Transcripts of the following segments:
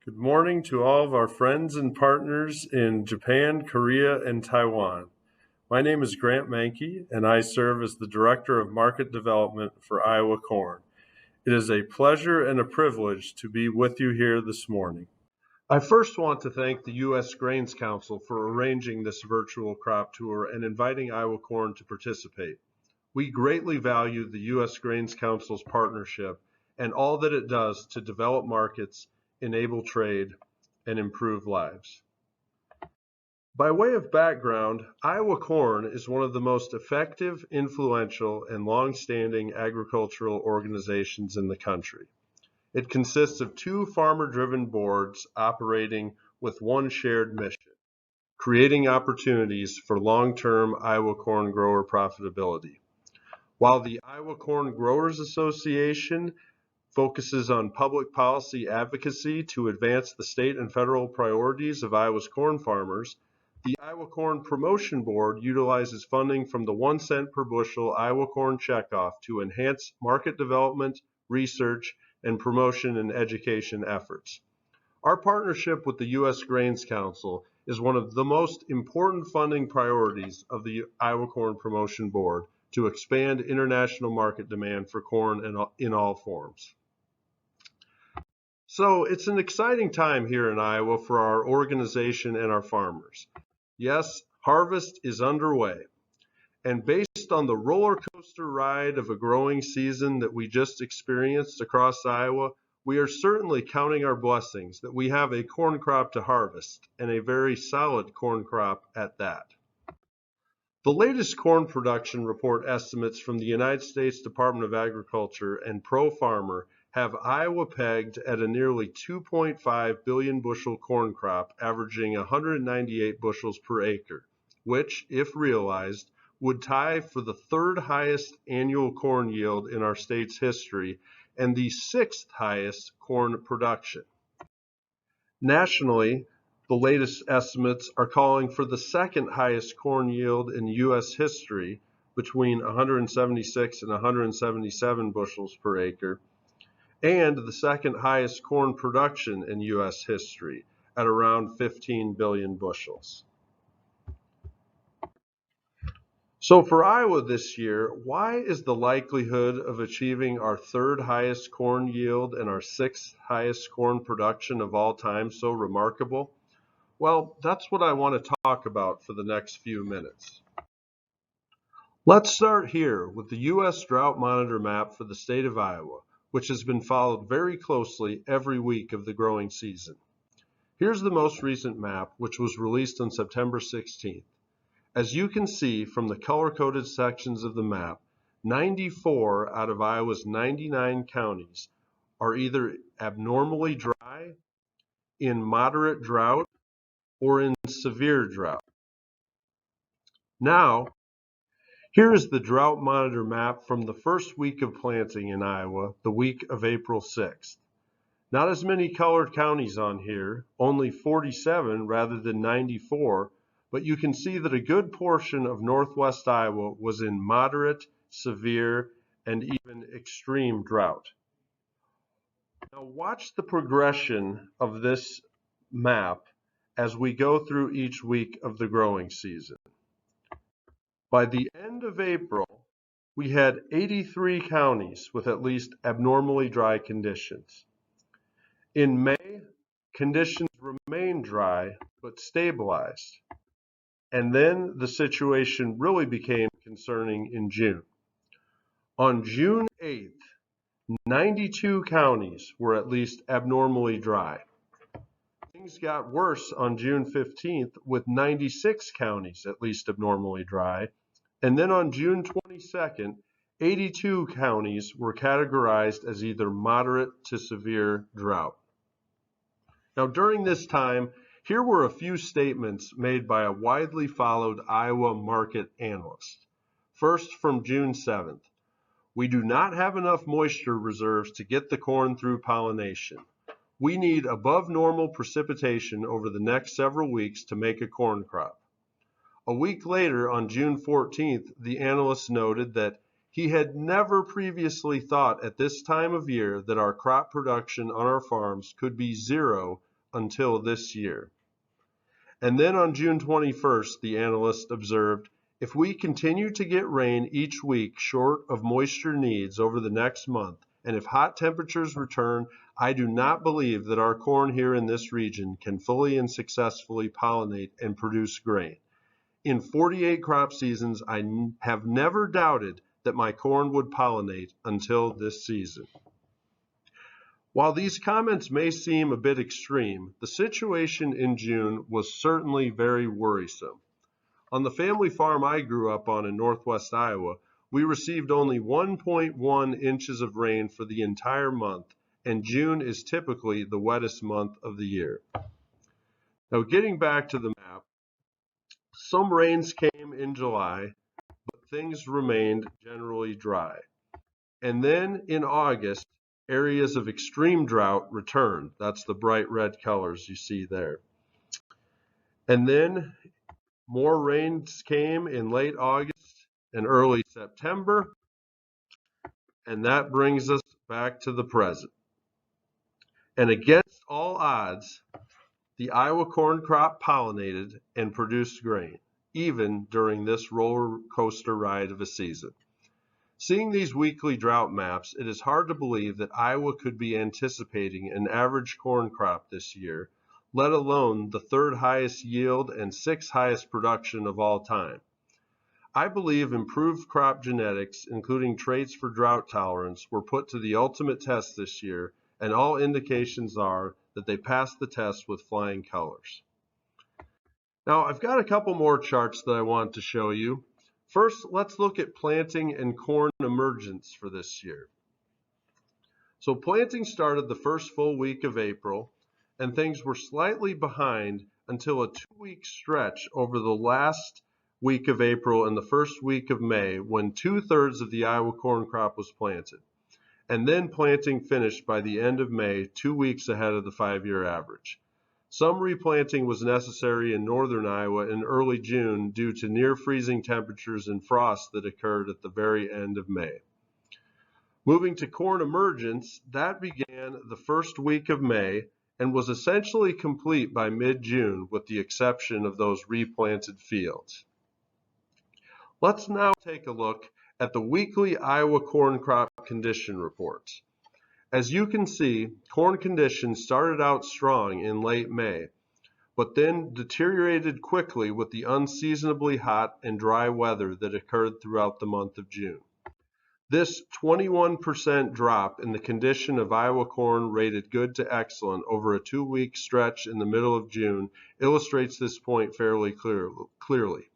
Good morning to all of our friends and partners in Japan, Korea, and Taiwan. My name is Grant Menke, and I serve as the Director of Market Development for Iowa Corn. It is a pleasure and a privilege to be with you here this morning. I first want to thank the U.S. Grains Council for arranging this virtual crop tour and inviting Iowa Corn to participate. We greatly value the U.S. Grains Council's partnership and all that it does to develop markets, enable trade, and improve lives. By way of background, Iowa Corn is one of the most effective, influential, and long-standing agricultural organizations in the country. It consists of two farmer-driven boards operating with one shared mission, creating opportunities for long-term Iowa corn grower profitability. While the Iowa Corn Growers Association focuses on public policy advocacy to advance the state and federal priorities of Iowa's corn farmers, the Iowa Corn Promotion Board utilizes funding from the 1 cent per bushel Iowa Corn Checkoff to enhance market development, research, and promotion and education efforts. Our partnership with the U.S. Grains Council is one of the most important funding priorities of the Iowa Corn Promotion Board to expand international market demand for corn in all forms. So it's an exciting time here in Iowa for our organization and our farmers. Yes, harvest is underway. And based on the roller coaster ride of a growing season that we just experienced across Iowa, we are certainly counting our blessings that we have a corn crop to harvest, and a very solid corn crop at that. The latest corn production report estimates from the United States Department of Agriculture and ProFarmer have Iowa pegged at a nearly 2.5 billion bushel corn crop averaging 198 bushels per acre, which, if realized, would tie for the third highest annual corn yield in our state's history and the sixth highest corn production. Nationally, the latest estimates are calling for the second highest corn yield in U.S. history, between 176 and 177 bushels per acre, and the second highest corn production in U.S. history at around 15 billion bushels. So for Iowa this year, why is the likelihood of achieving our third highest corn yield and our sixth highest corn production of all time so remarkable? Well, that's what I want to talk about for the next few minutes. Let's start here with the U.S. Drought Monitor map for the state of Iowa, which has been followed very closely every week of the growing season. Here's the most recent map, which was released on September 16th. As you can see from the color-coded sections of the map, 94 out of Iowa's 99 counties are either abnormally dry, in moderate drought, or in severe drought. Now, here is the Drought Monitor map from the first week of planting in Iowa, the week of April 6th. Not as many colored counties on here, only 47 rather than 94, but you can see that a good portion of northwest Iowa was in moderate, severe, and even extreme drought. Now watch the progression of this map as we go through each week of the growing season. By the end of April, we had 83 counties with at least abnormally dry conditions. In May, conditions remained dry but stabilized. And then the situation really became concerning in June. On June 8th, 92 counties were at least abnormally dry. Things got worse on June 15th with 96 counties at least abnormally dry. And then on June 22nd, 82 counties were categorized as either moderate to severe drought. Now during this time, here were a few statements made by a widely followed Iowa market analyst. First, from June 7th, we do not have enough moisture reserves to get the corn through pollination. We need above normal precipitation over the next several weeks to make a corn crop. A week later, on June 14th, the analyst noted that he had never previously thought at this time of year that our crop production on our farms could be zero until this year. And then on June 21st, the analyst observed, if we continue to get rain each week short of moisture needs over the next month, and if hot temperatures return, I do not believe that our corn here in this region can fully and successfully pollinate and produce grain. In 48 crop seasons, I have never doubted that my corn would pollinate until this season. While these comments may seem a bit extreme, the situation in June was certainly very worrisome. On the family farm I grew up on in northwest Iowa, we received only 1.1 inches of rain for the entire month, and June is typically the wettest month of the year. Now, getting back to the map, some rains came in July, but things remained generally dry. And then in August, areas of extreme drought returned. That's the bright red colors you see there. And then more rains came in late August and early September, and that brings us back to the present. And against all odds, the Iowa corn crop pollinated and produced grain, even during this roller coaster ride of a season. Seeing these weekly drought maps, it is hard to believe that Iowa could be anticipating an average corn crop this year, let alone the third highest yield and sixth highest production of all time. I believe improved crop genetics, including traits for drought tolerance, were put to the ultimate test this year, and all indications are that they passed the test with flying colors. Now, I've got a couple more charts that I want to show you. First, let's look at planting and corn emergence for this year. So planting started the first full week of April, and things were slightly behind until a 2-week stretch over the last week of April and the first week of May, when 2/3 of the Iowa corn crop was planted. And then planting finished by the end of May, 2 weeks ahead of the 5-year average. Some replanting was necessary in northern Iowa in early June due to near freezing temperatures and frost that occurred at the very end of May. Moving to corn emergence, that began the first week of May and was essentially complete by mid-June with the exception of those replanted fields. Let's now take a look at the weekly Iowa corn crop condition reports. As you can see, corn conditions started out strong in late May, but then deteriorated quickly with the unseasonably hot and dry weather that occurred throughout the month of June. This 21% drop in the condition of Iowa corn rated good to excellent over a 2-week stretch in the middle of June illustrates this point fairly clearly.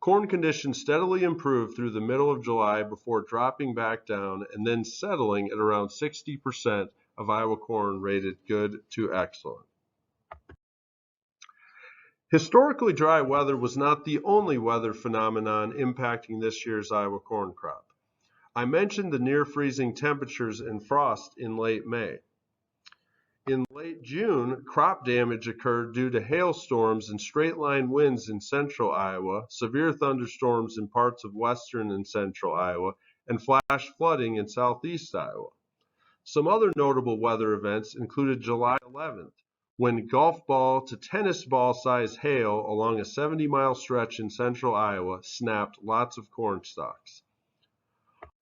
Corn conditions steadily improved through the middle of July before dropping back down and then settling at around 60% of Iowa corn rated good to excellent. Historically dry weather was not the only weather phenomenon impacting this year's Iowa corn crop. I mentioned the near freezing temperatures and frost in late May. In late June, crop damage occurred due to hailstorms and straight-line winds in central Iowa, severe thunderstorms in parts of western and central Iowa, and flash flooding in southeast Iowa. Some other notable weather events included July 11th, when golf ball to tennis ball size hail along a 70-mile stretch in central Iowa snapped lots of corn stalks.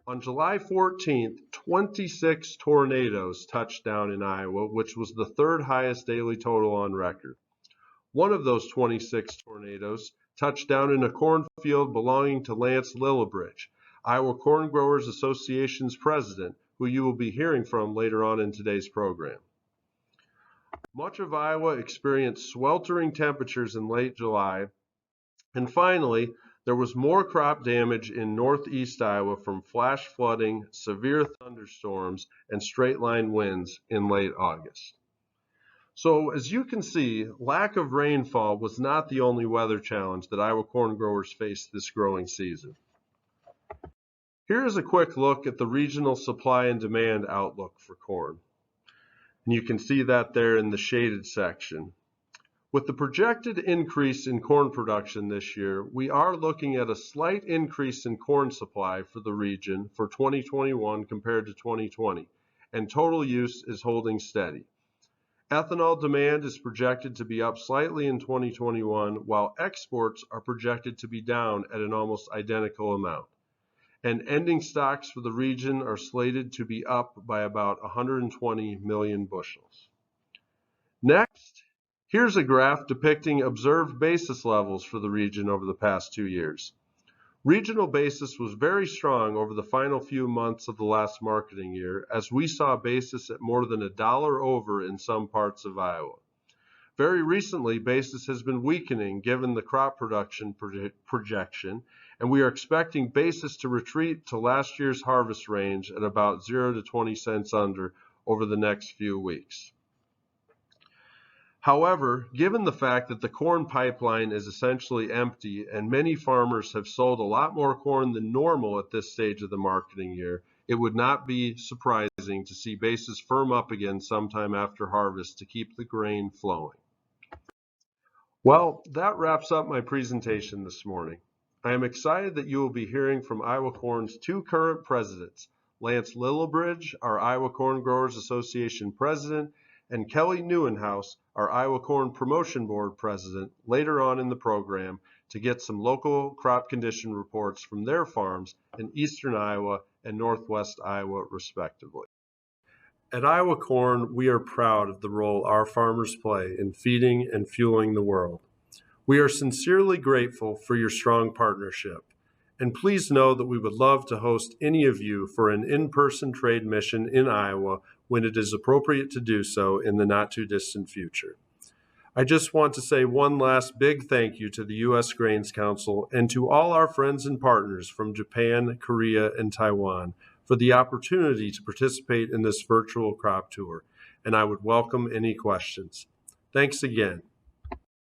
On July 14th, 26 tornadoes touched down in Iowa, which was the third highest daily total on record. One of those 26 tornadoes touched down in a cornfield belonging to Lance Lillibridge, Iowa Corn Growers Association's president, who you will be hearing from later on in today's program. Much of Iowa experienced sweltering temperatures in late July, and finally, there was more crop damage in northeast Iowa from flash flooding, severe thunderstorms, and straight-line winds in late August. So as you can see, lack of rainfall was not the only weather challenge that Iowa corn growers faced this growing season. Here is a quick look at the regional supply and demand outlook for corn. And you can see that there in the shaded section. With the projected increase in corn production this year, we are looking at a slight increase in corn supply for the region for 2021 compared to 2020, and total use is holding steady. Ethanol demand is projected to be up slightly in 2021, while exports are projected to be down at an almost identical amount. And ending stocks for the region are slated to be up by about 120 million bushels. Next, here's a graph depicting observed basis levels for the region over the past 2 years. Regional basis was very strong over the final few months of the last marketing year, as we saw basis at more than $1 over in some parts of Iowa. Very recently, basis has been weakening given the crop production projection, and we are expecting basis to retreat to last year's harvest range at about 0 to 20 cents under over the next few weeks. However, given the fact that the corn pipeline is essentially empty and many farmers have sold a lot more corn than normal at this stage of the marketing year, it would not be surprising to see basis firm up again sometime after harvest to keep the grain flowing. Well, that wraps up my presentation this morning. I am excited that you will be hearing from Iowa Corn's 2 current presidents, Lance Lillibridge, our Iowa Corn Growers Association president, and Kelly Neuenhaus, our Iowa Corn Promotion Board president, later on in the program to get some local crop condition reports from their farms in eastern Iowa and northwest Iowa, respectively. At Iowa Corn, we are proud of the role our farmers play in feeding and fueling the world. We are sincerely grateful for your strong partnership, and please know that we would love to host any of you for an in-person trade mission in Iowa when it is appropriate to do so in the not-too-distant future. I just want to say one last big thank you to the U.S. Grains Council and to all our friends and partners from Japan, Korea, and Taiwan for the opportunity to participate in this virtual crop tour, and I would welcome any questions. Thanks again.